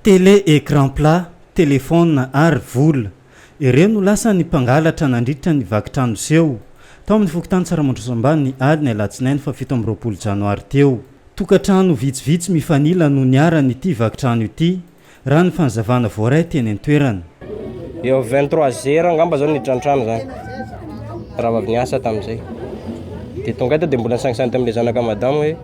télé écran plat, téléphone ary vola. Ireo no lasa ny mpangalatra nandritra ny vakitrano seho. Tao amin'ny fokontany Tsaramondrasambany ny alina alatsinainy fa 17 janoary teo. Tokatrano vitsivitsy mifanila no niaran'ity vakitrano ity raha ny fanazavana voaray teny an-toerana. Eo 23h angamba zao nidrantrano zany. Raha avy niasa tamin'izay. Dia tonga eto dia mbola nisangisangy tamin'ilay zanaka madamo hoe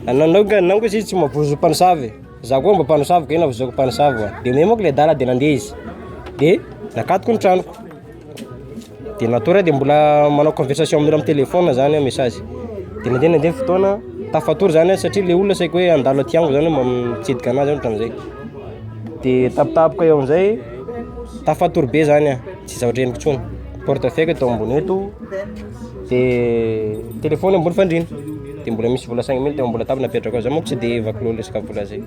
nanao izy tsy mavozo mpanosavy. Za koa mba mpanosavy ka navozako mpanosavy. Dia me moa le dala dia nandeha izy. Dia nakatoko ny tranoko. Dia natory dia mbola manao conversation amin'ny téléphone zany message. Dia nandeha fotoana tafatory zany satria le olona saiko hoe andalo aty ango zany mitsidika anazy ohatran'izay. Dia tapitapoka eo amin'izay tafatory be zany tsy zavatra henoko tsony. Portefeuille tao ambony eto. Dia téléphone ambony fandrina. Dia mbola misy vola 5 000 teo mbola tapy napetraka za moa tsy dia vakilo lesaka vola zay.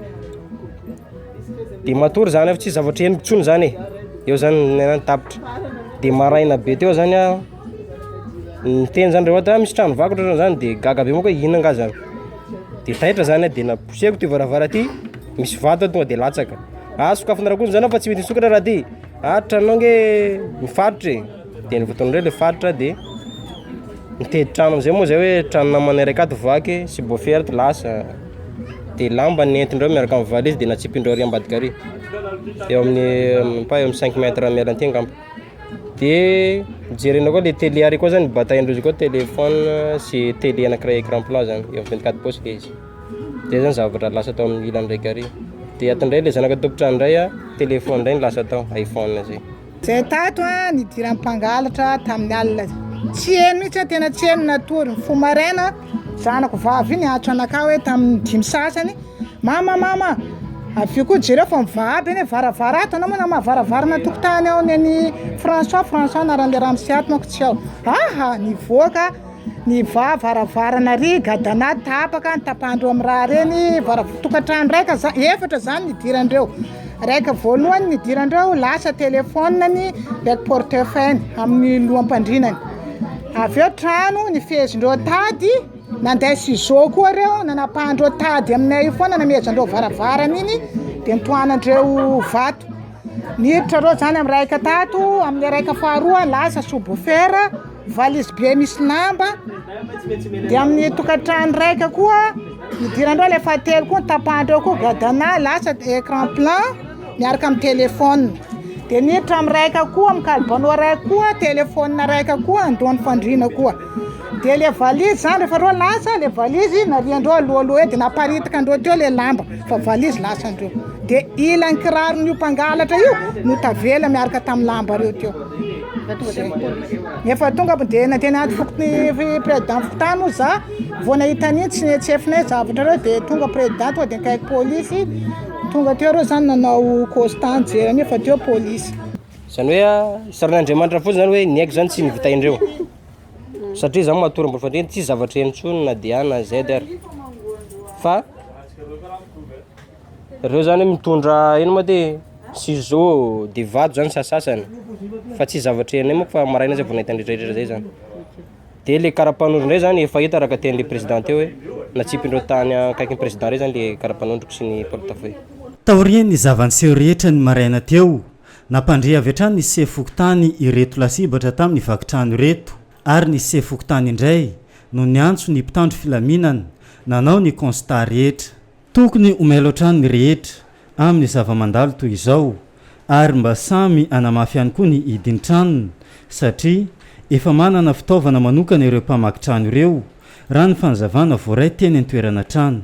Dia matory zany tsy zavatra henoko tsony zany. Eo zany nana tapitra. Dia maraina be teo zany niteny zany rehetra misy trano vakotra zany dia gaga be moa koa inona nga zany. Dia taitra zany dia naposeko ty varavara ty misy vato tonga dia latsaka. Sokafana rakony zany fa tsy mety nisokatra raha ty. Tranao nge mifaritra e. Dia nivotoana indray le faritra dia nitedy trano amizay moa zay hoe trano namana raiky ato vaky sy beau-frère lasa. Dia lamba nentindreo miaraka amin'ny valizy dia natsipindreo ary ambadika ary. Eo amin'ny 5 mètres mialanty angamba. Dia jerena koa le télé ary koa zany bataindrozy koa téléphone sy télé anankiray écran plat zany eo 24 pouces le izy. Dia zany zavatra lasa tao amin'ny ilany raiky ary. Dia atindray le zanaka tompotrano indray téléphone indray lasa tao iPhone zay. Zay tato nidiran'ny mpangalatra tamin'ny alina. Tsy heno mihitsy tena tsy heno natory fo maraina zanako vavy iny atso anakao hoe tamin'ny 5 sasany mama avy koa jereo fa mivavy eny varavara ato anao moa na mahavaravara tokotany ao ny François naran'le ramosy ato mako tsy ao. Nivoaka ny varavarana ry gadana tapaka nitapandreo amin'ny raha reny tokatrano raika efatra zany nidirandreo. Raika voalohany nidirandreo lasa telefoniny ndraiky portefeuille amin'ny loham-pandrinany. Avy eo trano nifezindreo tady nandeha ciseau koa reo nanapahindreo tady aminay io foana namezandreo varavarana iny dia nitoanandreo vato. Niditra reo zany amin'ny raika tato amin'ny raika faharoa lasa subwoofer valise be misy lamba. Dia amin'ny tokatrano raika koa nidirandreo le fahatelo koa nitapahindreo koa gadana lasa écran plat miaraka amin'ny téléphone. Dia niditra amin'ny raika koa amin'ny kalbanao raika koa téléphone raika koa androany fandrina koa. Dia le valise zany rehefa reo lasa le valise nariandreo alohaloha dia naparitaka andreo teo le lamba fa valise lasa andreo. Dia ilan'ny kiraron'io mpangalatra io no tavela miaraka tamin'ny lamba reo teo. Efa tonga dia nateny aty fokotry président fokotany moa za vao nahita an'iny tsy efinay zavatra reo dia tonga président tonga dia nikaiky pôlisy tonga teo reo zany nanao constat jerany efa teo pôlisy. Zany hoe sarin'Andriamanitra fotsiny zany hoe ny haiko zany tsy nivitaindreo. Satria zaho matory ambony fandrina tsy zavatra henontsony na dia na ZR. Fa reo zany mitondra ino moa ty ciseau dia vato zany sasasany. Fa tsy zavatra henonay moa fa maraina zay vao nahita andritrahitra zay zany. Dia le karapanondro indray zany efa hita raha ten'le président teo hoe natsipindreo tany akaiky ny président rey zany le karapanondroko sy ny portefeuille. Taoriany zavanseho rehetra ny maraina teo nampandre avy hatrany ny sefokotany ireto lasibatra tamin'ny vakitrano reto ary ny sefokotany indray no niantso ny mpitandro filaminana nanao ny constat rehetra. Tokony omelo hatrany ny rehetra amin'ny zava-mandalo toy izao ary mba samy anamafy ihany koa ny hidiny tranony satria efa manana fitaovana manokana ireo mpamaky trano ireo raha ny fanazavana voaray teny an-toerana trano.